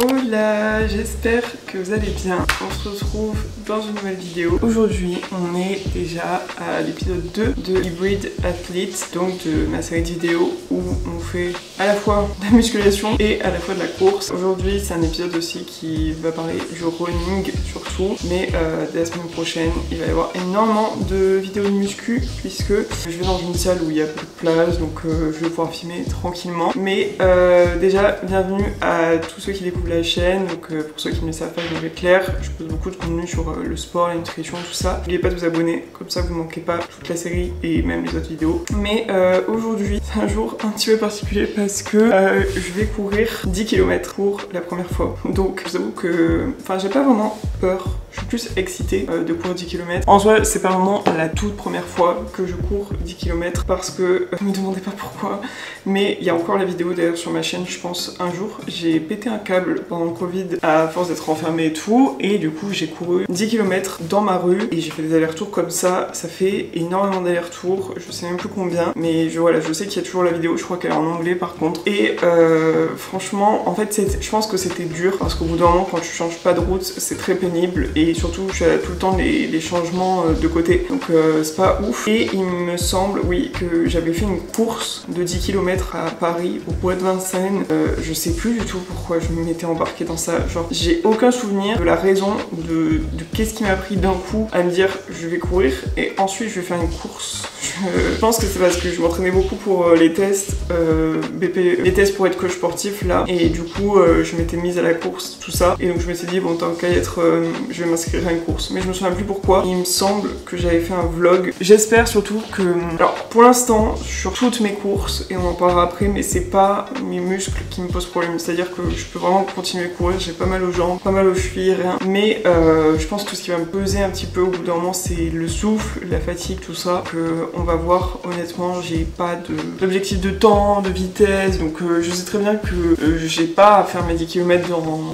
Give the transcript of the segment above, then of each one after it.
Hola, j'espère que vous allez bien. On se retrouve dans une nouvelle vidéo. Aujourd'hui, on est déjà à l'épisode 2 de Hybrid Athlete, donc de ma série de vidéos où on fait à la fois de la musculation et à la fois de la course. Aujourd'hui, c'est un épisode aussi qui va parler du running surtout, mais dès la semaine prochaine, il va y avoir énormément de vidéos de muscu puisque je vais dans une salle où il y a peu de place, donc je vais pouvoir filmer tranquillement. Mais déjà, bienvenue à tous ceux qui découvrent la chaîne. Donc pour ceux qui ne le savent pas, je m'appelle Claire, je pose beaucoup de contenu sur le sport, la nutrition, tout ça. N'oubliez pas de vous abonner, comme ça vous ne manquez pas toute la série et même les autres vidéos. Mais aujourd'hui, c'est un jour un petit peu particulier parce que je vais courir 10 km pour la première fois. Donc je vous avoue que, enfin, j'ai pas vraiment peur. Je suis plus excitée de courir 10 km. En soi, c'est pas vraiment la toute première fois que je cours 10 km parce que, ne me demandez pas pourquoi, mais il y a encore la vidéo d'ailleurs sur ma chaîne, je pense, un jour, j'ai pété un câble pendant le Covid à force d'être enfermée et tout, et du coup j'ai couru 10 km dans ma rue et j'ai fait des allers-retours comme ça fait énormément d'allers-retours, je sais même plus combien, mais voilà, je sais qu'il y a toujours la vidéo, je crois qu'elle est en anglais par contre, et franchement, en fait, je pense que c'était dur parce qu'au bout d'un moment, quand tu changes pas de route, c'est très pénible, et surtout je suis tout le temps les changements de côté, donc c'est pas ouf. Et il me semble, oui, que j'avais fait une course de 10 km à Paris au bois de Vincennes. Je sais plus du tout pourquoi je m'étais embarquée dans ça, genre j'ai aucun souvenir de la raison de qu'est-ce qui m'a pris d'un coup à me dire je vais courir et ensuite je vais faire une course. Je pense que c'est parce que je m'entraînais beaucoup pour les tests BP, les tests pour être coach sportif là, et du coup je m'étais mise à la course, tout ça, et donc je m'étais dit bon, tant qu'à y être, je vais m'inscrire à une course, mais je me souviens plus pourquoi. Il me semble que j'avais fait un vlog. J'espère surtout que, alors pour l'instant sur toutes mes courses, et on en parlera après, mais c'est pas mes muscles qui me posent problème, c'est à dire que je peux vraiment continuer à courir, j'ai pas mal aux jambes, pas mal aux chevilles, rien, mais je pense que ce qui va me peser un petit peu au bout d'un moment, c'est le souffle, la fatigue, tout ça, que on va voir. Honnêtement, j'ai pas d'objectif de temps, de vitesse, donc je sais très bien que j'ai pas à faire mes 10 km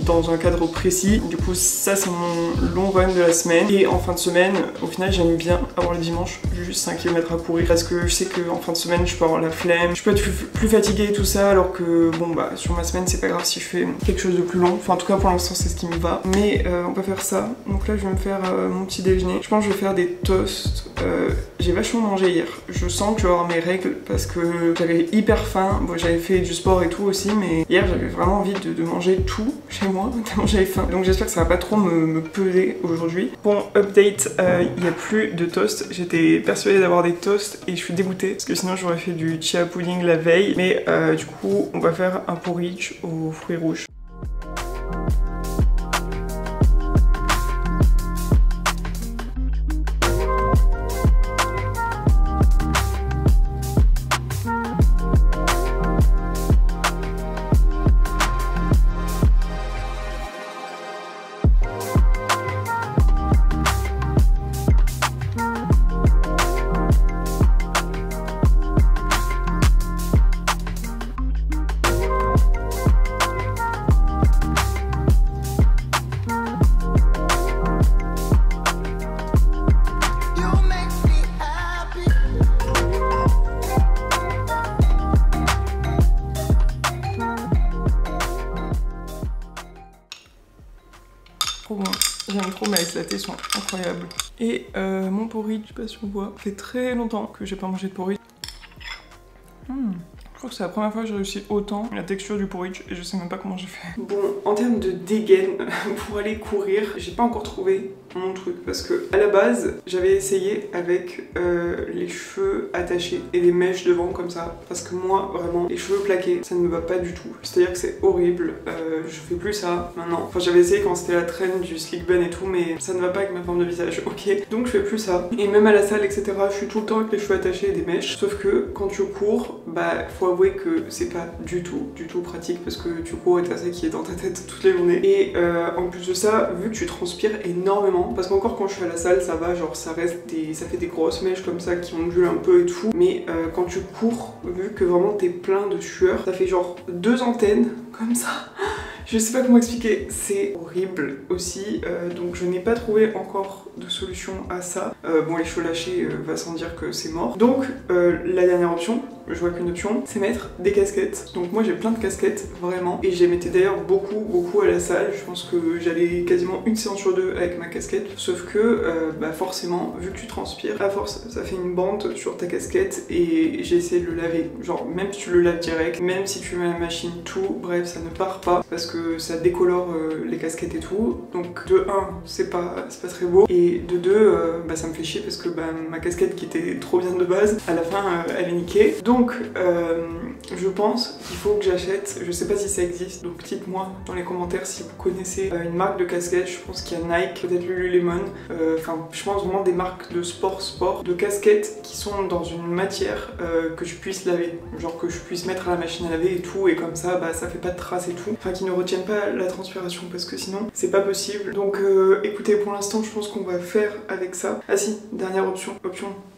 dans un cadre précis. Du coup, ça c'est mon long run de la semaine, et en fin de semaine, au final, j'aime bien avoir le dimanche juste 5 km à courir parce que je sais qu'en fin de semaine, je peux avoir la flemme, je peux être plus fatiguée et tout ça, alors que bon bah sur ma semaine, c'est pas grave si je fais quelque chose de plus long. Enfin, en tout cas pour l'instant, c'est ce qui me va. Mais on va faire ça. Donc là, je vais me faire mon petit déjeuner. Je pense que je vais faire des toasts. J'ai vachement mangé hier. Je sens que je vais avoir mes règles parce que j'avais hyper faim. Bon, j'avais fait du sport et tout aussi, mais hier j'avais vraiment envie de manger tout chez moi, tellement j'avais faim. Donc j'espère que ça va pas trop me peser aujourd'hui. Bon, update, il n'y a plus de toast. J'étais persuadée d'avoir des toasts et je suis dégoûtée parce que sinon j'aurais fait du chia pudding la veille. Mais du coup, on va faire un porridge aux fruits rouges. Trop bon, j'aime trop, mes ice latte sont incroyables. Et mon porridge, je sais pas si on voit, ça fait très longtemps que j'ai pas mangé de porridge. Je crois que c'est la première fois que j'ai réussi autant la texture du porridge et je sais même pas comment j'ai fait. Bon, en termes de dégaine pour aller courir, j'ai pas encore trouvé mon truc parce que à la base j'avais essayé avec les cheveux attachés et les mèches devant comme ça, parce que moi vraiment les cheveux plaqués ça ne me va pas du tout, c'est à dire que c'est horrible. Je fais plus ça maintenant, enfin j'avais essayé quand c'était la traîne du slick bun et tout, mais ça ne va pas avec ma forme de visage, ok, donc je fais plus ça. Et même à la salle etc, je suis tout le temps avec les cheveux attachés et des mèches, sauf que quand tu cours, bah faut avouer que c'est pas du tout pratique parce que tu cours et t'as ça qui est dans ta tête toute la journée. Et en plus de ça, vu que tu transpires énormément, parce qu'encore quand je suis à la salle ça va, genre ça fait des grosses mèches comme ça qui ondulent un peu et tout, mais quand tu cours, vu que vraiment t'es plein de sueur, ça fait genre 2 antennes comme ça. Je sais pas comment expliquer, c'est horrible aussi, donc je n'ai pas trouvé encore de solution à ça. Bon, les cheveux lâchés, va sans dire que c'est mort. Donc la dernière option, je vois qu'une option, c'est mettre des casquettes. Donc moi j'ai plein de casquettes vraiment, et j'ai mettais d'ailleurs beaucoup à la salle. Je pense que j'allais quasiment une séance sur deux avec ma casquette, sauf que bah forcément vu que tu transpires, à force ça fait une bande sur ta casquette, et j'ai essayé de le laver, genre même si tu le laves direct, même si tu mets la machine, tout, bref ça ne part pas parce que ça décolore les casquettes et tout. Donc de 1 c'est pas très beau, et de 2 bah ça me fait chier parce que bah, ma casquette qui était trop bien de base, à la fin elle est niquée. Donc je pense qu'il faut que j'achète, je sais pas si ça existe, donc dites-moi dans les commentaires si vous connaissez une marque de casquette. Je pense qu'il y a Nike, peut-être Lululemon, enfin je pense vraiment des marques de sport, de casquettes qui sont dans une matière que je puisse laver, genre que je puisse mettre à la machine à laver et tout, et comme ça bah ça fait pas de traces et tout, enfin qui ne retiennent pas la transpiration parce que sinon c'est pas possible. Donc écoutez, pour l'instant je pense qu'on va faire avec ça. Ah si, dernière option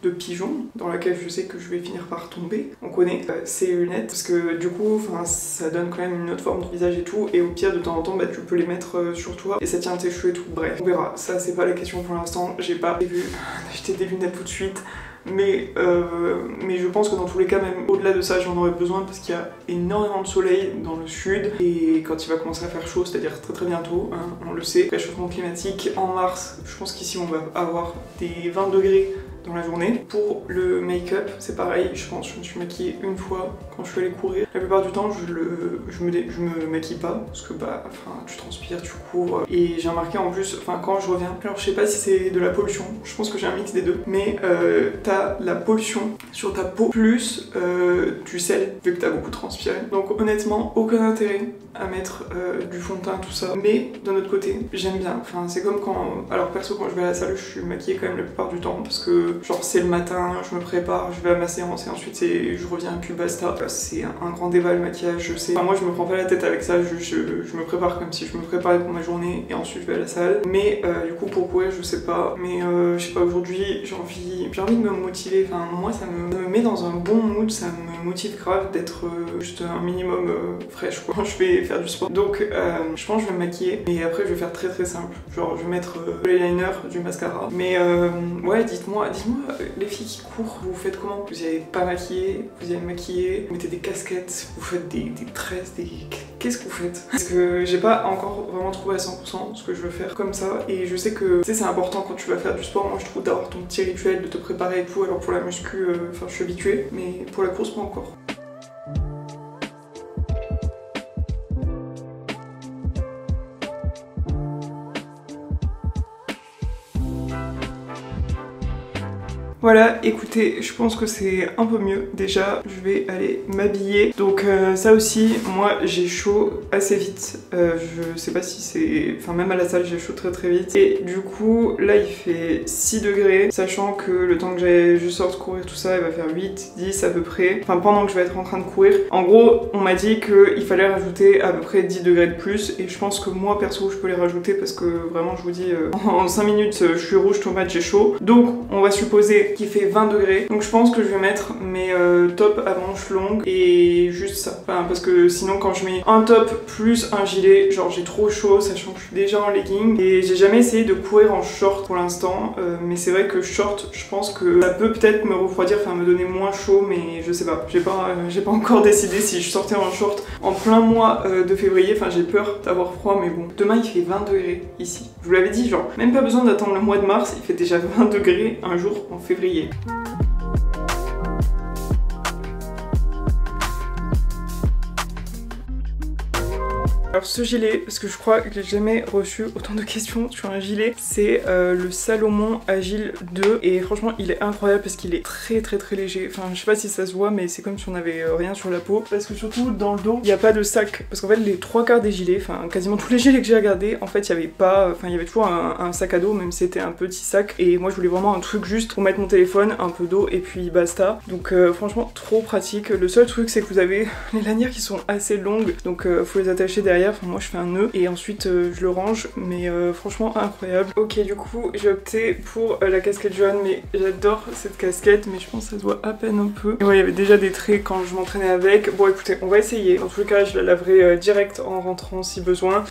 de pigeon, dans laquelle je sais que je vais finir par tomber, on connaît, c'est les lunettes, parce que du coup ça donne quand même une autre forme de visage et tout, et au pire de temps en temps bah, tu peux les mettre sur toi et ça tient tes cheveux et tout. Bref, on verra, ça c'est pas la question pour l'instant, j'ai pas prévu d'acheter des lunettes tout de suite. Mais je pense que dans tous les cas, même au-delà de ça, j'en aurais besoin parce qu'il y a énormément de soleil dans le sud, et quand il va commencer à faire chaud, c'est-à-dire très bientôt, hein, on le sait, réchauffement climatique, en mars, je pense qu'ici on va avoir des 20 degrés dans la journée. Pour le make-up, c'est pareil, je pense, je me suis maquillée une fois quand je suis allée courir. La plupart du temps, je me maquille pas, parce que bah, enfin, tu transpires, tu cours, et j'ai remarqué en plus, enfin quand je reviens, alors je sais pas si c'est de la pollution, je pense que j'ai un mix des deux, mais t'as la pollution sur ta peau, plus du sel, vu que t'as beaucoup transpiré. Donc honnêtement, aucun intérêt à mettre du fond de teint, tout ça. Mais d'un autre côté, j'aime bien, enfin c'est comme quand, alors perso quand je vais à la salle, je suis maquillée quand même la plupart du temps, parce que genre c'est le matin, je me prépare, je vais à ma séance et ensuite je reviens puis basta. C'est un grand débat le maquillage, je sais. Enfin moi je me prends pas la tête avec ça, je me prépare comme si je me préparais pour ma journée et ensuite je vais à la salle. Mais du coup pour courir je sais pas, mais je sais pas, aujourd'hui j'ai envie de me motiver, enfin moi ça me met dans un bon mood, ça me motive grave d'être juste un minimum fraîche quoi. Je vais faire du sport. Donc je pense que je vais me maquiller, et après je vais faire très simple, genre je vais mettre de l'eyeliner, du mascara. Mais ouais, dites-moi les filles qui courent, vous faites comment? Vous n'avez pas maquillé, vous avez maquillé, vous mettez des casquettes, vous faites des tresses, qu'est-ce que vous faiaites? Parce que j'ai pas encore vraiment trouvé à 100% ce que je veux faire comme ça, et je sais que c'est important quand tu vas faire du sport, moi je trouve, d'avoir ton petit rituel, de te préparer et tout. Alors pour la muscu, enfin je suis habituée, mais pour la course pas encore. Voilà, écoutez, je pense que c'est un peu mieux. Déjà, je vais aller m'habiller. Donc ça aussi, moi j'ai chaud assez vite. Je sais pas si c'est... Enfin même à la salle, j'ai chaud très vite. Et du coup, là il fait 6 degrés, sachant que le temps que je sorte courir tout ça, il va faire 8, 10 à peu près. Enfin pendant que je vais être en train de courir. En gros, on m'a dit qu'il fallait rajouter à peu près 10 degrés de plus. Et je pense que moi perso, je peux les rajouter parce que vraiment, je vous dis, en 5 minutes, je suis rouge, tomate, j'ai chaud. Donc on va supposer qui fait 20 degrés. Donc je pense que je vais mettre mes tops à manches longues et juste ça. Enfin, parce que sinon quand je mets un top plus un gilet, genre j'ai trop chaud, sachant que je suis déjà en legging. Et j'ai jamais essayé de courir en short pour l'instant. Mais c'est vrai que short, je pense que ça peut peut-être me refroidir, enfin me donner moins chaud, mais je sais pas. J'ai pas encore décidé si je sortais en short en plein mois de février. Enfin j'ai peur d'avoir froid, mais bon. Demain il fait 20 degrés ici. Je vous l'avais dit, genre même pas besoin d'attendre le mois de mars, il fait déjà 20 degrés un jour en février. Alors ce gilet, parce que je crois que j'ai jamais reçu autant de questions sur un gilet, c'est le Salomon Agile 2, et franchement il est incroyable parce qu'il est très léger. Enfin je sais pas si ça se voit, mais c'est comme si on avait rien sur la peau, parce que surtout dans le dos il n'y a pas de sac, parce qu'en fait les 3/4 des gilets, enfin quasiment tous les gilets que j'ai regardés, en fait il y avait pas, enfin il y avait toujours un sac à dos, même si c'était un petit sac, et moi je voulais vraiment un truc juste pour mettre mon téléphone, un peu d'eau et puis basta. Donc franchement trop pratique. Le seul truc c'est que vous avez les lanières qui sont assez longues, donc faut les attacher derrière. Enfin, moi je fais un nœud et ensuite je le range, mais franchement incroyable. Ok, du coup j'ai opté pour la casquette Johan, mais j'adore cette casquette, mais je pense que ça se voit à peine un peu. Et ouais, il y avait déjà des traits quand je m'entraînais avec. Bon écoutez, on va essayer. Dans tous les cas je la laverai direct en rentrant si besoin.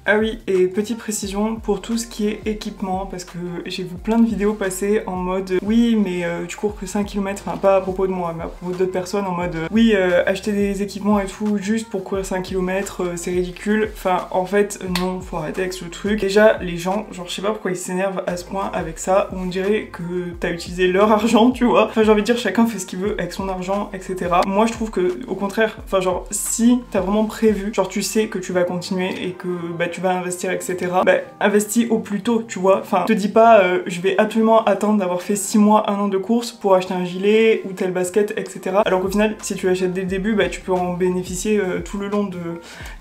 Ah oui, et petite précision pour tout ce qui est équipement, parce que j'ai vu plein de vidéos passer en mode oui mais tu cours que 5 km, enfin pas à propos de moi mais à propos d'autres personnes en mode oui acheter des équipements et tout juste pour courir 5 km c'est ridicule. Enfin en fait non, faut arrêter avec ce truc. Déjà les gens, genre je sais pas pourquoi ils s'énervent à ce point avec ça, on dirait que t'as utilisé leur argent, tu vois. Enfin j'ai envie de dire chacun fait ce qu'il veut avec son argent, etc. Moi je trouve que au contraire, enfin genre si t'as vraiment prévu, genre tu sais que tu vas continuer et que bah tu vas investir, etc. Bah investis au plus tôt, tu vois. Enfin te dis pas je vais absolument attendre d'avoir fait 6 mois, 1 an de course pour acheter un gilet ou telle basket, etc. Alors qu'au final si tu achètes dès le début, bah tu peux en bénéficier tout le long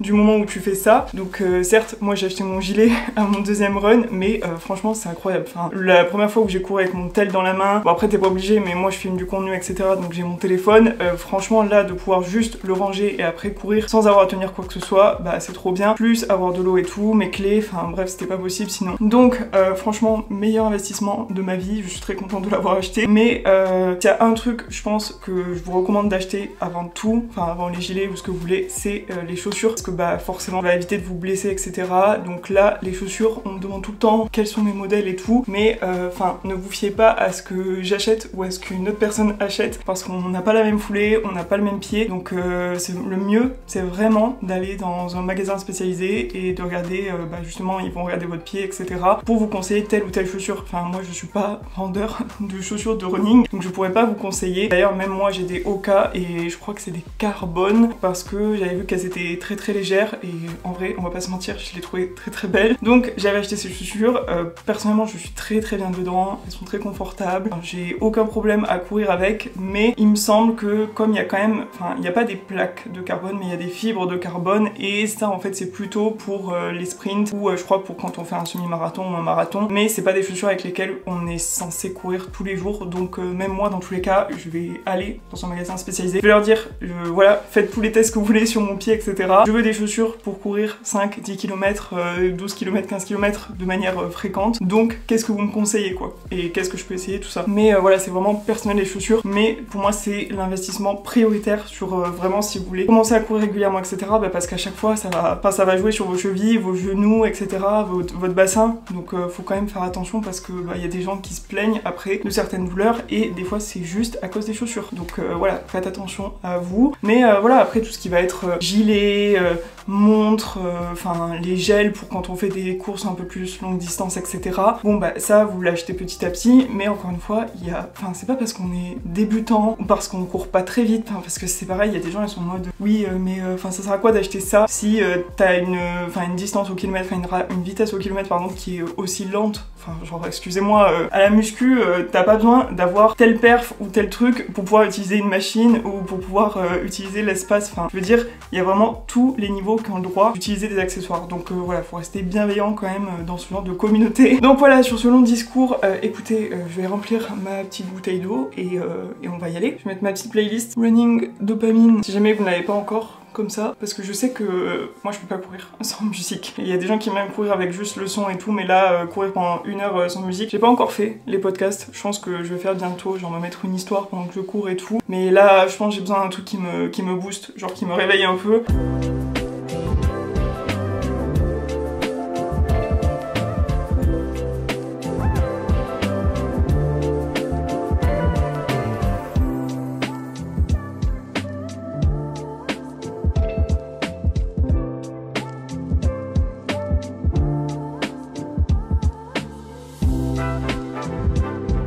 du moment où tu fais ça. Donc certes moi j'ai acheté mon gilet à mon deuxième run, mais franchement c'est incroyable. Enfin la première fois où j'ai couru avec mon tel dans la main, bon après t'es pas obligé mais moi je filme du contenu, etc. donc j'ai mon téléphone, franchement là de pouvoir juste le ranger et après courir sans avoir à tenir quoi que ce soit, bah c'est trop bien. Plus avoir de l'eau et tout, mes clés, enfin bref c'était pas possible sinon. Donc franchement meilleur investissement de ma vie, je suis très contente de l'avoir acheté. Mais il y a un truc je pense que je vous recommande d'acheter avant tout, enfin avant les gilets ou ce que vous voulez, c'est les chaussures, parce que bah forcément ça va éviter de vous blesser, etc. Donc là les chaussures on me demande tout le temps quels sont mes modèles et tout, mais enfin ne vous fiez pas à ce que j'achète ou à ce qu'une autre personne achète, parce qu'on n'a pas la même foulée, on n'a pas le même pied, donc le mieux c'est vraiment d'aller dans un magasin spécialisé et de regarder, bah justement ils vont regarder votre pied, etc. pour vous conseiller telle ou telle chaussure. Enfin moi je suis pas vendeur de chaussures de running, donc je pourrais pas vous conseiller. D'ailleurs même moi j'ai des Hoka et je crois que c'est des carbone parce que j'avais vu qu'elles étaient très très légères et en vrai on va pas se mentir, je les trouvais très très belles. Donc j'avais acheté ces chaussures, personnellement je suis très très bien dedans, elles sont très confortables, j'ai aucun problème à courir avec, mais il me semble que comme il y a quand même, enfin il n'y a pas des plaques de carbone mais il y a des fibres de carbone et ça en fait c'est plutôt pour les sprints ou je crois pour quand on fait un semi-marathon ou un marathon, mais c'est pas des chaussures avec lesquelles on est censé courir tous les jours. Donc même moi dans tous les cas je vais aller dans un magasin spécialisé, je vais leur dire voilà faites tous les tests que vous voulez sur mon pied, etc. Je veux des chaussures pour courir 5, 10 km, 12 km, 15 km de manière fréquente, donc qu'est-ce que vous me conseillez quoi, et qu'est-ce que je peux essayer, tout ça. Mais voilà c'est vraiment personnel les chaussures, mais pour moi c'est l'investissement prioritaire sur vraiment si vous voulez commencer à courir régulièrement, etc. bah, parce qu'à chaque fois ça va jouer sur vos chevilles, vos genoux, etc. votre bassin, donc faut quand même faire attention parce que bah, y a des gens qui se plaignent après de certaines douleurs et des fois c'est juste à cause des chaussures. Donc voilà, faites attention à vous. Mais voilà, après tout ce qui va être gilet, montre, enfin les gels pour quand on fait des courses un peu plus longue distance, etc. Bon bah ça vous l'achetez petit à petit, mais encore une fois, enfin c'est pas parce qu'on est débutant ou parce qu'on court pas très vite, parce que c'est pareil, il y a des gens ils sont en mode oui mais enfin ça sert à quoi d'acheter ça si t'as une distance au kilomètre, enfin une vitesse au kilomètre pardon qui est aussi lente. Enfin genre excusez-moi, à la muscu t'as pas besoin d'avoir tel perf ou tel truc pour pouvoir utiliser une machine ou pour pouvoir utiliser l'espace, enfin je veux dire il y a vraiment tous les niveaux qui ont le droit d'utiliser des accessoires, donc voilà faut rester bienveillant quand même dans ce genre de communauté. Donc voilà, sur ce long discours, écoutez je vais remplir ma petite bouteille d'eau et on va y aller. Je vais mettre ma petite playlist Running Dopamine si jamais vous ne l'avez pas encore, comme ça, parce que je sais que moi je peux pas courir sans musique. Il y a des gens qui m'aiment courir avec juste le son et tout, mais là courir pendant 1 heure sans musique, j'ai pas encore fait les podcasts, je pense que je vais faire bientôt, genre me mettre une histoire pendant que je cours et tout, mais là je pense que j'ai besoin d'un truc qui me booste, genre qui me réveille un peu.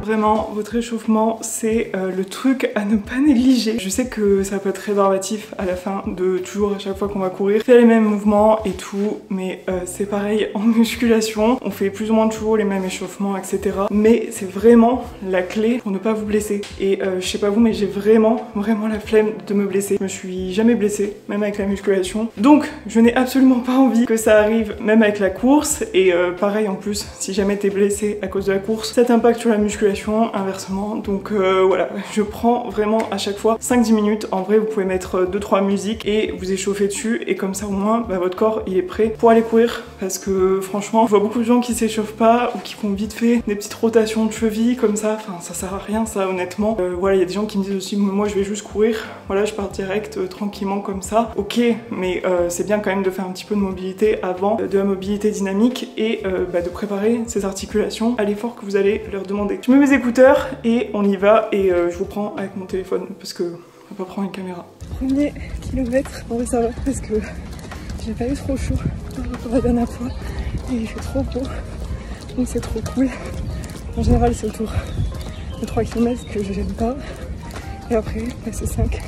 Vraiment, votre échauffement, c'est le truc à ne pas négliger. Je sais que ça peut être rébarbatif à la fin de toujours à chaque fois qu'on va courir faire les mêmes mouvements et tout, mais c'est pareil en musculation. On fait plus ou moins toujours les mêmes échauffements, etc. Mais c'est vraiment la clé pour ne pas vous blesser. Et je sais pas vous, mais j'ai vraiment la flemme de me blesser. Je me suis jamais blessée, même avec la musculation. Donc, je n'ai absolument pas envie que ça arrive, même avec la course. Et pareil en plus, si jamais t'es blessé à cause de la course, cet impact sur la musculation, articulations, inversement. Donc voilà, je prends vraiment à chaque fois 5-10 minutes. En vrai, vous pouvez mettre 2-3 musiques et vous échauffer dessus, et comme ça au moins votre corps il est prêt pour aller courir. Parce que franchement, je vois beaucoup de gens qui s'échauffent pas ou qui font vite fait des petites rotations de cheville comme ça. Enfin, ça sert à rien ça, honnêtement. Voilà, il y a des gens qui me disent aussi, moi je vais juste courir. Voilà, je pars direct, tranquillement comme ça. Ok, mais c'est bien quand même de faire un petit peu de mobilité avant, de la mobilité dynamique, et de préparer ces articulations à l'effort que vous allez leur demander. Je mets mes écouteurs et on y va, et je vous prends avec mon téléphone parce que on va pas prendre une caméra. Premier kilomètre, en vrai ça va parce que j'ai pas eu trop chaud par rapport à la dernière fois et il fait trop beau, donc c'est trop cool. En général c'est autour de 3 km que j'aime pas, et après c'est 5,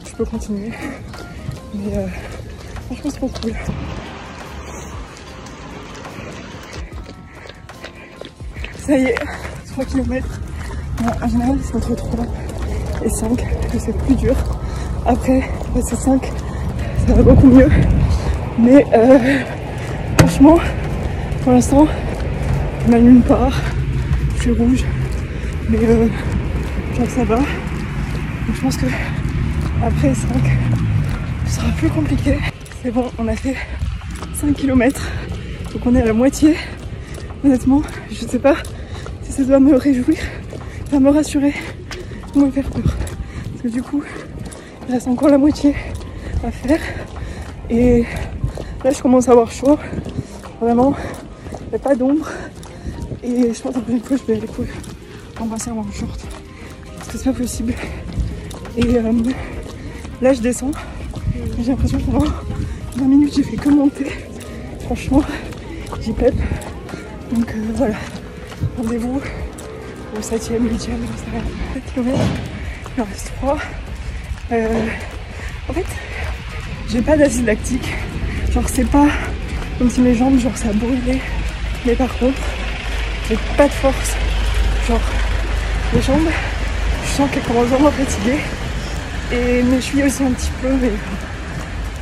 je peux continuer, mais franchement c'est trop cool. Ça y est, 3 km. En général c'est entre 3 et 5 que c'est plus dur. Après c'est 5, ça va beaucoup mieux, mais franchement pour l'instant je m'allume pas, je suis rouge, mais genre ça va. Donc je pense que après 5 ce sera plus compliqué. C'est bon, on a fait 5 km, donc on est à la moitié. Honnêtement, je sais pas si ça doit me réjouir, ça me rassurer ou me faire peur. Parce que du coup, il reste encore la moitié à faire. Et là, je commence à avoir chaud. Vraiment, il n'y a pas d'ombre. Et je pense que la prochaine fois, je vais aller courir en brassière ou en short. Parce que c'est pas possible. Et là, je descends. J'ai l'impression que pendant 20 minutes, j'ai fait que monter. Franchement, j'y pète. Donc voilà, rendez-vous au 7e, 8e, 7 km, il en reste 3. En fait, j'ai pas d'acide lactique, genre c'est pas comme si mes jambes, genre ça brûlait, mais par contre, j'ai pas de force, genre les jambes, je sens qu'elles commencent vraiment à fatiguer, et mes chevilles aussi un petit peu, mais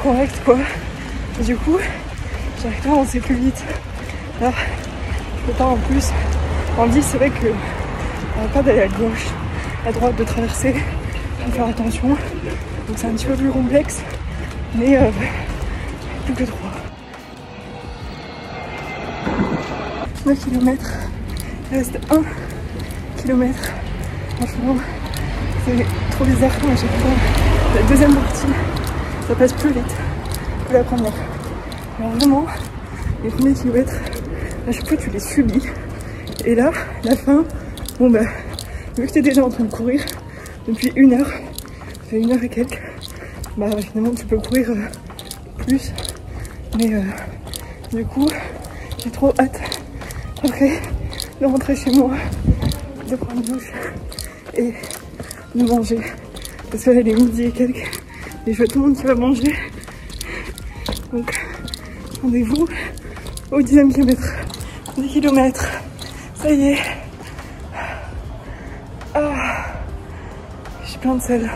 correct quoi, et du coup, j'arrive pas à avancer plus vite. Là, je peux pas en plus. En 10, c'est vrai que pas d'aller à gauche, à droite, de traverser, faut faire attention. Donc c'est un petit peu plus complexe, mais plus que 3. 9 km, il reste 1 km. Franchement, c'est trop bizarre à chaque fois. La deuxième partie, ça passe plus vite que la première. Alors vraiment, les premiers kilomètres, à chaque fois tu les subis, et là, la fin, bon bah, vu que t'es déjà en train de courir depuis 1 heure, ça fait 1 heure et quelques, bah finalement tu peux courir plus, mais du coup, j'ai trop hâte après de rentrer chez moi, de prendre une douche et de manger, parce que là il est midi et quelques, et je vois tout le monde qui va manger, donc rendez-vous au 10e kilomètre. 10 km, ça y est. Ah, j'ai plein de sel.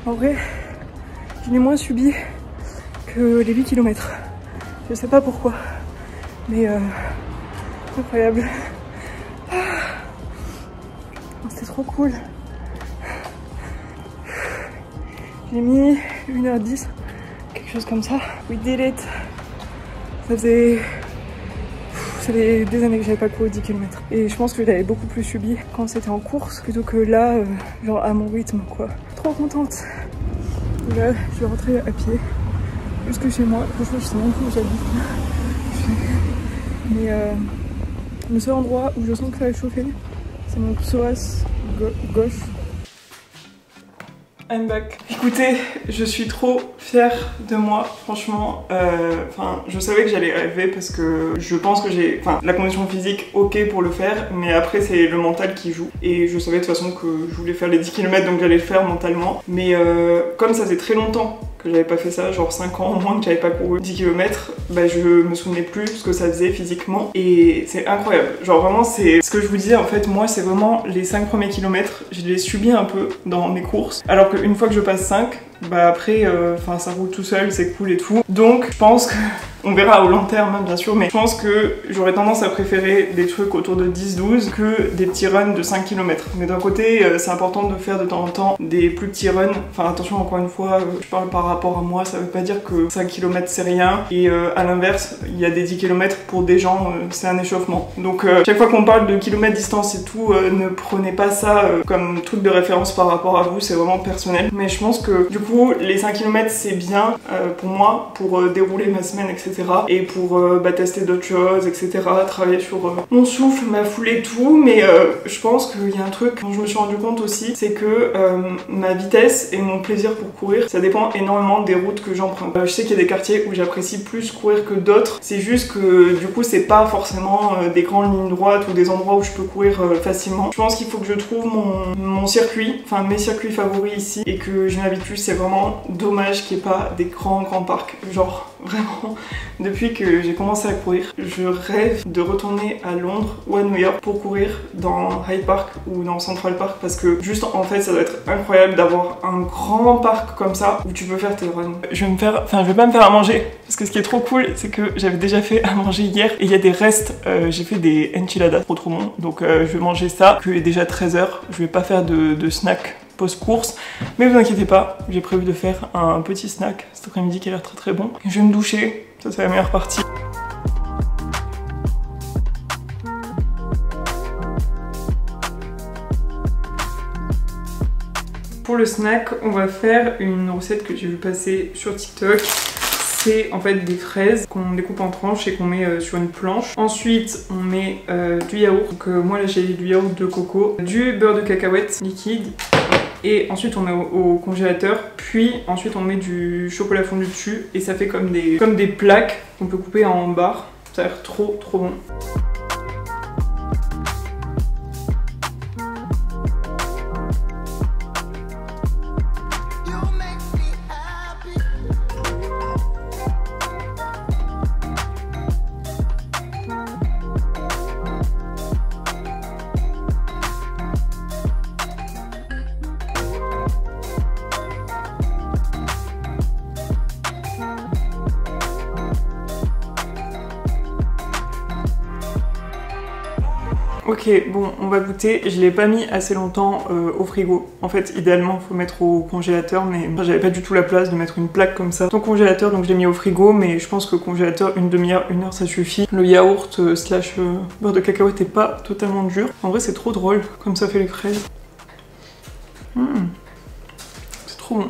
En vrai, je l'ai moins subi que les 8 km. Je sais pas pourquoi, mais incroyable. Ah, c'était trop cool. J'ai mis 1h10. Quelque chose comme ça. We did it. Ça faisait des années que j'avais pas couru 10 km. Et je pense que je l'avais beaucoup plus subi quand c'était en course plutôt que là, genre à mon rythme quoi. Trop contente. Et là, je vais rentrer à pied jusque chez moi. Franchement, je sais même plus où j'habite. Mais le seul endroit où je sens que ça va chauffer, c'est mon psoas gauche. I'm back. Écoutez, je suis trop fière de moi, franchement. Enfin, je savais que j'allais arriver parce que je pense que j'ai, la condition physique, ok pour le faire, mais après c'est le mental qui joue. Et je savais de toute façon que je voulais faire les 10 km, donc j'allais le faire mentalement. Mais comme ça faisait très longtemps que j'avais pas fait ça, genre 5 ans au moins que j'avais pas couru 10 km, bah je me souvenais plus ce que ça faisait physiquement, et c'est incroyable. Genre vraiment, c'est ce que je vous disais, en fait, moi c'est vraiment les 5 premiers kilomètres, je les subis un peu dans mes courses, alors qu'une fois que je passe 5, bah après, ça roule tout seul, c'est cool et tout. Donc je pense que On verra au long terme hein, bien sûr, mais je pense que j'aurais tendance à préférer des trucs autour de 10-12 que des petits runs de 5 km. Mais d'un côté c'est important de faire de temps en temps des plus petits runs. Enfin attention, encore une fois, je parle par rapport à moi, ça veut pas dire que 5 km c'est rien. Et à l'inverse, il y a des 10 km pour des gens, c'est un échauffement. Donc chaque fois qu'on parle de kilomètres distance et tout, ne prenez pas ça comme truc de référence par rapport à vous, c'est vraiment personnel. Mais je pense que du coup les 5 km c'est bien pour moi, pour dérouler ma semaine, etc. Et pour tester d'autres choses, etc. Travailler sur mon souffle, ma foulée, tout. Mais je pense qu'il y a un truc dont je me suis rendu compte aussi, c'est que ma vitesse et mon plaisir pour courir, ça dépend énormément des routes que j'emprunte. Je sais qu'il y a des quartiers où j'apprécie plus courir que d'autres. C'est juste que du coup c'est pas forcément des grandes lignes droites ou des endroits où je peux courir facilement. Je pense qu'il faut que je trouve mon circuit, enfin mes circuits favoris ici, et que je m'habitue. C'est vraiment dommage qu'il n'y ait pas des grands parcs. Genre vraiment, depuis que j'ai commencé à courir, je rêve de retourner à Londres ou à New York pour courir dans Hyde Park ou dans Central Park, parce que juste en fait ça doit être incroyable d'avoir un grand parc comme ça où tu peux faire tes runs. Je vais pas me faire à manger, parce que ce qui est trop cool c'est que j'avais déjà fait à manger hier et il y a des restes. J'ai fait des enchiladas trop bon, donc je vais manger ça, qu'il est déjà 13h, je vais pas faire de snack post-course, mais vous inquiétez pas, j'ai prévu de faire un petit snack cet après-midi qui a l'air très bon. Je vais me doucher, ça c'est la meilleure partie. Pour le snack, on va faire une recette que j'ai vu passer sur TikTok. C'est en fait des fraises qu'on découpe en tranches et qu'on met sur une planche. Ensuite on met du yaourt, donc moi là j'ai du yaourt de coco, du beurre de cacahuète liquide, et ensuite on met au congélateur, puis ensuite on met du chocolat fondu dessus et ça fait comme des plaques qu'on peut couper en barres. Ça a l'air trop bon. Ok, bon, on va goûter. Je l'ai pas mis assez longtemps au frigo. En fait, idéalement, il faut mettre au congélateur, mais j'avais pas du tout la place de mettre une plaque comme ça au congélateur, donc je l'ai mis au frigo, mais je pense que congélateur, une demi-heure, 1 heure, ça suffit. Le yaourt slash beurre de cacahuète est pas totalement dur. En vrai, c'est trop drôle, comme ça fait les fraises. C'est trop bon.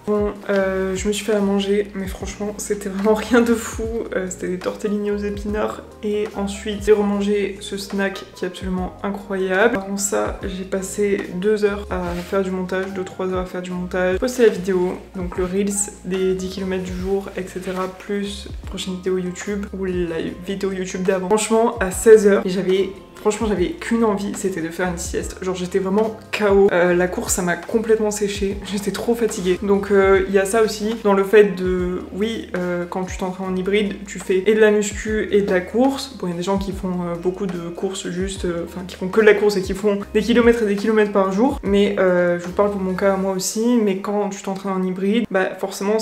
Bon, je me suis fait à manger, mais franchement, c'était vraiment rien de fou. C'était des tortellini aux épinards. Et ensuite, j'ai remangé ce snack qui est absolument incroyable. Avant ça, j'ai passé 2 heures à faire du montage, 2-3 heures à faire du montage. Poster la vidéo, donc le Reels des 10 km du jour, etc. Plus prochaine vidéo YouTube ou la vidéo YouTube d'avant. Franchement, à 16 h, franchement, j'avais qu'une envie, c'était de faire une sieste. Genre, j'étais vraiment KO. La course, ça m'a complètement séché. J'étais trop fatiguée. Donc, il y a ça aussi dans le fait de, oui, quand tu t'entraînes en hybride, tu fais et de la muscu et de la course. Bon, il y a des gens qui font beaucoup de courses juste, enfin, qui font que de la course et qui font des kilomètres et des kilomètres par jour. Mais je vous parle pour mon cas, moi aussi. Mais quand tu t'entraînes en hybride, bah, forcément,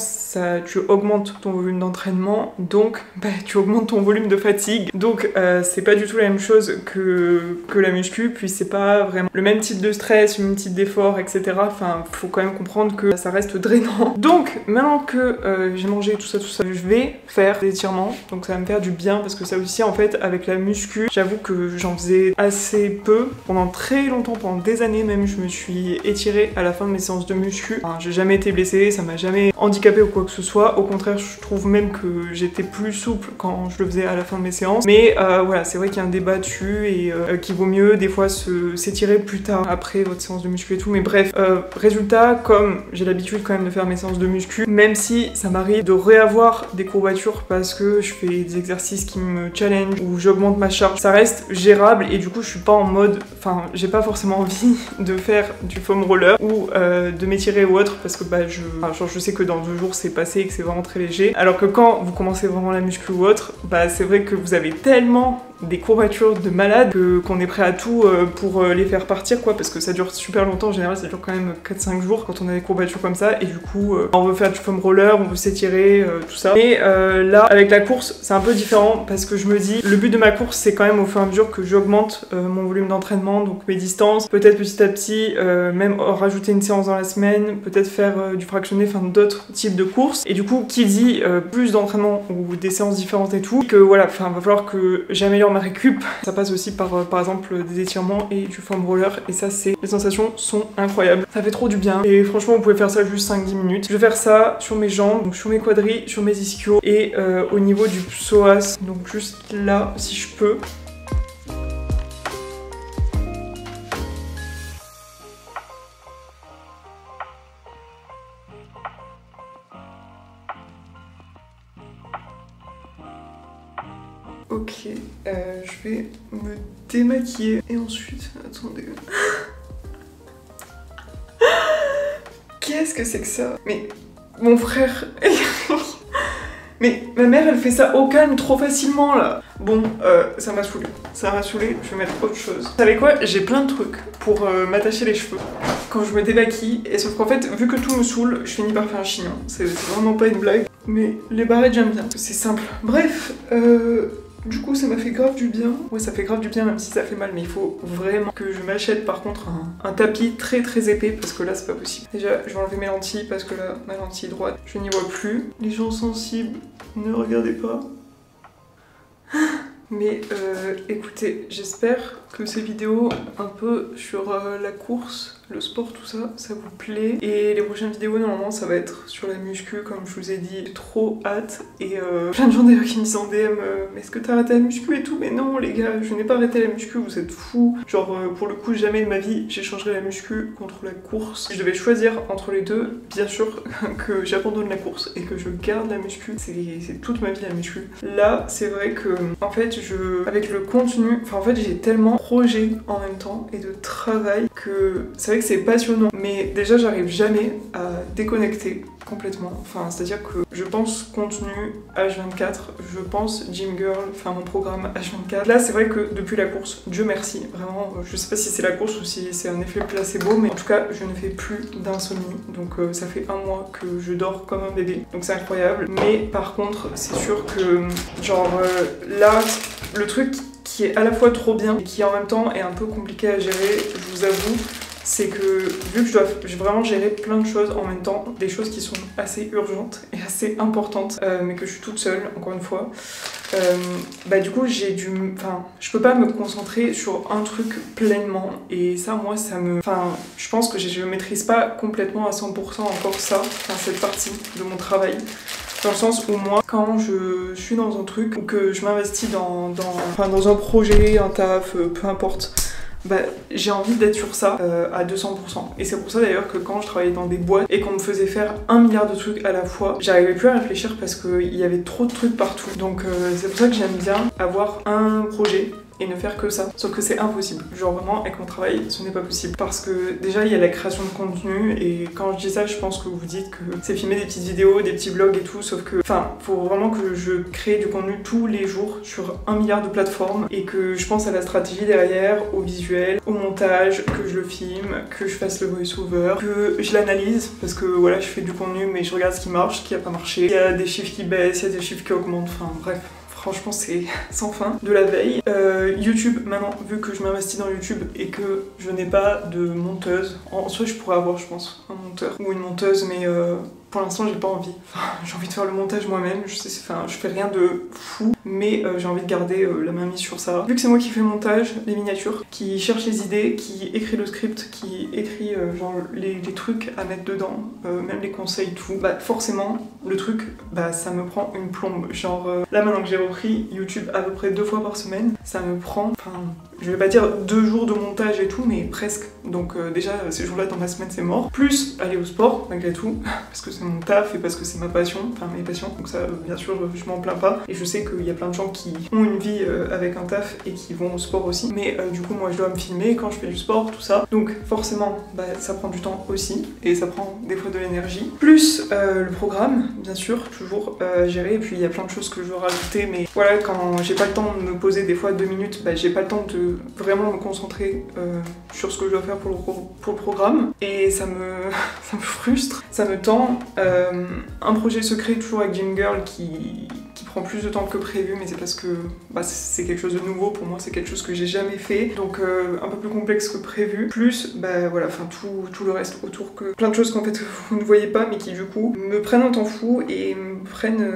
tu augmentes ton volume d'entraînement. Donc, bah, tu augmentes ton volume de fatigue. Donc, c'est pas du tout la même chose que la muscu, puis c'est pas vraiment le même type de stress, le même type d'effort, etc. Enfin, faut quand même comprendre que ça reste drainant. Donc, maintenant que j'ai mangé tout ça, je vais faire des étirements, donc ça va me faire du bien, parce que ça aussi, en fait, avec la muscu, j'avoue que j'en faisais assez peu, pendant très longtemps, pendant des années même, je me suis étirée à la fin de mes séances de muscu. Enfin, j'ai jamais été blessée, ça m'a jamais handicapée ou quoi que ce soit, au contraire, je trouve même que j'étais plus souple quand je le faisais à la fin de mes séances, mais voilà, c'est vrai qu'il y a un débat dessus, et qu'il vaut mieux des fois s'étirer plus tard après votre séance de muscu et tout, mais bref, résultat, comme j'ai l'habitude quand même de faire mes séances de muscu, même si ça m'arrive de réavoir des courbatures parce que je fais des exercices qui me challenge ou j'augmente ma charge, ça reste gérable, et du coup je suis pas en mode, enfin j'ai pas forcément envie de faire du foam roller ou de m'étirer ou autre, parce que bah je sais que dans 2 jours c'est passé et que c'est vraiment très léger, alors que quand vous commencez vraiment la muscu ou autre, bah c'est vrai que vous avez tellement des courbatures de malade, qu'on est prêt à tout pour les faire partir quoi, parce que ça dure super longtemps, en général ça dure quand même 4-5 jours quand on a des courbatures comme ça, et du coup on veut faire du foam roller, on veut s'étirer, tout ça. Mais là avec la course c'est un peu différent, parce que je me dis le but de ma course c'est quand même au fur et à mesure que j'augmente mon volume d'entraînement, donc mes distances, peut-être petit à petit même rajouter une séance dans la semaine, peut-être faire du fractionné, enfin d'autres types de courses, et du coup qui dit plus d'entraînement ou des séances différentes et tout, que voilà, enfin va falloir que j'améliore ma récup. Ça passe aussi par exemple des étirements et du foam roller, et ça c'est, les sensations sont incroyables, ça fait trop du bien, et franchement vous pouvez faire ça juste 5-10 minutes. Je vais faire ça sur mes jambes, donc sur mes quadris, sur mes ischios et au niveau du psoas, donc juste là si je peux. Ok, je vais me démaquiller et ensuite, attendez. Qu'est-ce que c'est que ça? Mais mon frère... Mais ma mère elle fait ça au calme trop facilement là. Bon, ça m'a saoulé. Ça m'a saoulé, je vais mettre autre chose. Vous savez quoi? J'ai plein de trucs pour m'attacher les cheveux quand je me démaquille. Et sauf qu'en fait, vu que tout me saoule, je finis par faire un chignon. C'est vraiment pas une blague. Mais les barrettes j'aime bien. C'est simple. Bref, du coup ça m'a fait grave du bien. Ouais, ça fait grave du bien même si ça fait mal, mais il faut vraiment que je m'achète par contre un tapis très très épais, parce que là c'est pas possible. Déjà je vais enlever mes lentilles parce que là ma lentille droite je n'y vois plus. Les gens sensibles, ne regardez pas. Mais écoutez, j'espère que ces vidéos un peu sur la course, le sport, tout ça, ça vous plaît. Et les prochaines vidéos, normalement, ça va être sur la muscu, comme je vous ai dit. J'ai trop hâte. Et plein de gens d'ailleurs qui me disent en DM mais est-ce que t'as arrêté la muscu et tout? Mais non, les gars, je n'ai pas arrêté la muscu, vous êtes fous. Genre, pour le coup, jamais de ma vie, j'échangerai la muscu contre la course. Si je devais choisir entre les deux, bien sûr que j'abandonne la course et que je garde la muscu. C'est toute ma vie la muscu. Là, c'est vrai que, en fait, avec le contenu, enfin, en fait, j'ai tellement de projets en même temps et de travail que c'est vrai que c'est passionnant. Mais déjà, j'arrive jamais à déconnecter complètement. Enfin, c'est-à-dire que je pense contenu H24, je pense Gym Girl, enfin mon programme H24. Là, c'est vrai que depuis la course, Dieu merci, vraiment, je sais pas si c'est la course ou si c'est un effet placebo, mais en tout cas, je ne fais plus d'insomnie. Donc ça fait 1 mois que je dors comme un bébé. Donc c'est incroyable. Mais par contre, c'est sûr que, genre, là, le truc qui est à la fois trop bien et qui en même temps est un peu compliqué à gérer, je vous avoue, c'est que vu que je dois vraiment gérer plein de choses en même temps, des choses qui sont assez urgentes et assez importantes, mais que je suis toute seule, encore une fois, bah du coup je peux pas me concentrer sur un truc pleinement, et ça moi ça me... Enfin, je pense que je maîtrise pas complètement à 100% encore ça, enfin cette partie de mon travail. Dans le sens où moi, quand je suis dans un truc ou que je m'investis dans un projet, un taf, peu importe, bah, j'ai envie d'être sur ça à 200%. Et c'est pour ça d'ailleurs que quand je travaillais dans des boîtes et qu'on me faisait faire 1 milliard de trucs à la fois, j'arrivais plus à réfléchir parce qu'il y avait trop de trucs partout. Donc c'est pour ça que j'aime bien avoir un projet et ne faire que ça. Sauf que c'est impossible. Genre vraiment, avec mon travail, ce n'est pas possible. Parce que déjà, il y a la création de contenu, et quand je dis ça, je pense que vous dites que c'est filmer des petites vidéos, des petits vlogs et tout, sauf que, enfin, faut vraiment que je crée du contenu tous les jours sur 1 milliard de plateformes, et que je pense à la stratégie derrière, au visuel, au montage, que je le filme, que je fasse le voice-over, que je l'analyse, parce que voilà, je fais du contenu, mais je regarde ce qui marche, ce qui a pas marché. Il y a des chiffres qui baissent, il y a des chiffres qui augmentent, enfin bref. Franchement, c'est sans fin. De la veille. YouTube, maintenant, vu que je m'investis dans YouTube et que je n'ai pas de monteuse, en soi, je pourrais avoir, je pense, un monteur ou une monteuse, mais pour l'instant, j'ai pas envie. Enfin, j'ai envie de faire le montage moi-même. Je fais rien de fou, mais j'ai envie de garder la main mise sur ça. Vu que c'est moi qui fais le montage, les miniatures, qui cherche les idées, qui écrit le script, qui écrit genre les trucs à mettre dedans, même les conseils, tout, bah forcément, le truc, bah ça me prend une plombe. Genre là, maintenant que j'ai repris YouTube à peu près 2 fois par semaine, ça me prend je vais pas dire 2 jours de montage et tout, mais presque. Donc déjà ces jours-là dans ma semaine c'est mort. Plus aller au sport malgré tout, parce que c'est mon taf et parce que c'est ma passion, enfin mes passions. Donc ça bien sûr je m'en plains pas. Et je sais qu'il y a plein de gens qui ont une vie avec un taf et qui vont au sport aussi. Mais du coup moi je dois me filmer quand je fais du sport, tout ça. Donc forcément ça prend du temps aussi et ça prend des fois de l'énergie. Plus le programme, bien sûr, toujours gérer. Et puis il y a plein de choses que je veux rajouter, mais voilà, quand j'ai pas le temps de me poser des fois 2 minutes, j'ai pas le temps de vraiment me concentrer sur ce que je dois faire pour le programme. Et ça me frustre, ça me tend. Un projet secret toujours avec Gym Girl qui prend plus de temps que prévu, mais c'est parce que c'est quelque chose de nouveau pour moi, c'est quelque chose que j'ai jamais fait, donc un peu plus complexe que prévu. Plus voilà, enfin tout le reste autour, que plein de choses qu'en fait vous ne voyez pas, mais qui du coup me prennent un temps fou et me prennent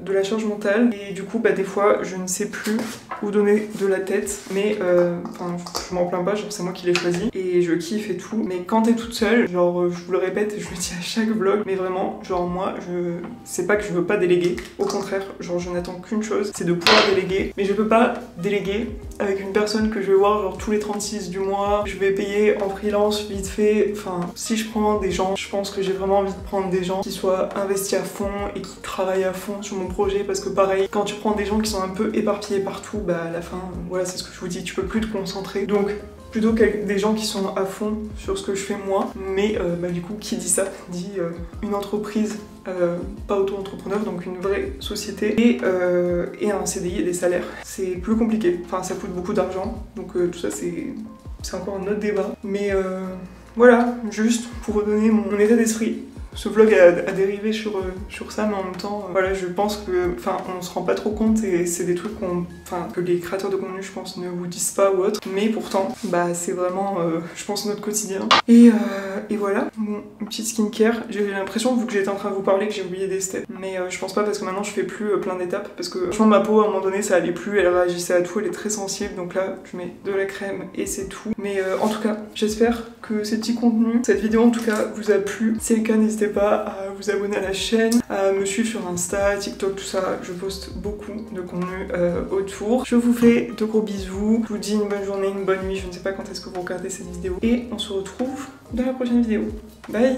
de la charge mentale. Et du coup des fois je ne sais plus où donner de la tête, mais je m'en plains pas, genre c'est moi qui l'ai choisi et je kiffe et tout. Mais quand t'es toute seule, genre je vous le répète, je le dis à chaque vlog, mais vraiment genre moi c'est pas que je veux pas déléguer, au contraire, genre je n'attends qu'une chose, c'est de pouvoir déléguer. Mais je peux pas déléguer avec une personne que je vais voir genre tous les 36 du mois, je vais payer en freelance vite fait. Enfin, si je prends des gens, je pense que j'ai vraiment envie de prendre des gens qui soient investis à fond et qui travaillent à fond sur mon projet, parce que pareil, quand tu prends des gens qui sont un peu éparpillés partout, à la fin, voilà, c'est ce que je vous dis, tu peux plus te concentrer. Donc plutôt que des gens qui sont à fond sur ce que je fais moi. Mais du coup, qui dit ça dit une entreprise, pas auto-entrepreneur, donc une vraie société, et un CDI et des salaires. C'est plus compliqué, enfin ça coûte beaucoup d'argent, donc tout ça c'est encore un autre débat. Mais voilà, juste pour redonner mon état d'esprit. Ce vlog a dérivé sur ça, mais en même temps, voilà, je pense que, on se rend pas trop compte et c'est des trucs que les créateurs de contenu, je pense, ne vous disent pas ou autre. Mais pourtant, c'est vraiment, je pense, notre quotidien. Et voilà, bon, une petite skincare. J'ai l'impression, vu que j'étais en train de vous parler, que j'ai oublié des steps. Mais je pense pas, parce que maintenant je fais plus plein d'étapes, parce que franchement ma peau à un moment donné ça allait plus, elle réagissait à tout, elle est très sensible, donc là je mets de la crème et c'est tout. Mais en tout cas, j'espère que ces petits contenus, cette vidéo en tout cas, vous a plu. Si c'est le cas, n'hésitez pas à vous abonner à la chaîne, à me suivre sur Insta, TikTok, tout ça. Je poste beaucoup de contenu autour. Je vous fais de gros bisous. Je vous dis une bonne journée, une bonne nuit. Je ne sais pas quand est-ce que vous regardez cette vidéo. Et on se retrouve dans la prochaine vidéo. Bye!